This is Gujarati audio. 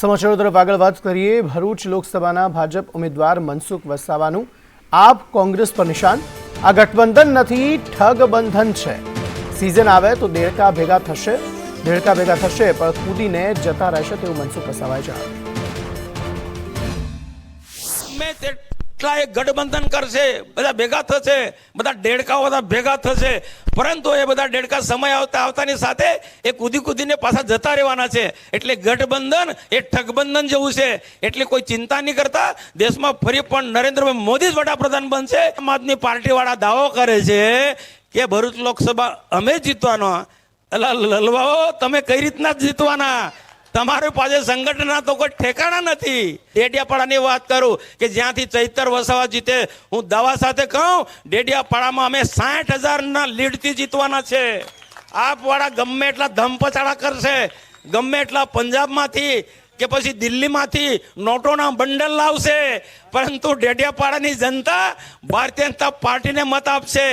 સમાચારો તરફ આગળ વાત કરીએ। ભરૂચ લોકસભાના ભાજપ ઉમેદવાર મનસુખ વસાવાનું આપ કોંગ્રેસ પર નિશાન। આ ગઠબંધન નથી, ઠગબંધન છે। सीजन आवे तो देड़का भेगा थशे, पर कूदीने जता रहेशे तेवुं मनसुख वसावाए जणाव्युं। गठबंधन करशे, बधा भेगा थशे, बधा डेड़काओ बधा भेगा थशे, परंतु ए बधा डेड़का समय आवता आवतानी साथे ए कूदी कूदीने पाछा जता रहेवाना छे। एटले गठबंधन ए ठगबंधन जेवुं छे। एटले कोई चिंता नहीं करता। देशमां फरी पण नरेन्द्रभाई मोदी ज वडाप्रधान बनशे। आम आदमी पार्टीवाळा दावो करे छे કે ભરૂચ લોકસભા અમે જીતવાનો। લલવાઓ તમે કઈ રીતના જીતવાના? તમારી પાસે સંગઠનના તો કોઈ ઠેકાણા નથી। ડેડિયાપાડાની વાત કરું કે જ્યાંથી ચૈતર વસાવા જીતે, હું દાવા સાથે કહું ડેડિયાપાડામાં અમે 60,000ના લીડથી જીતવાના છે। આપવાળા ગમે એટલા ધમપછાડા કરશે, ગમે એટલા પંજાબમાંથી કે પછી દિલ્હીમાંથી નોટોના બંડલ લાવશે, પરંતુ ડેડિયાપાડાની જનતા ભારતીય જનતા પાર્ટીને મત આપશે।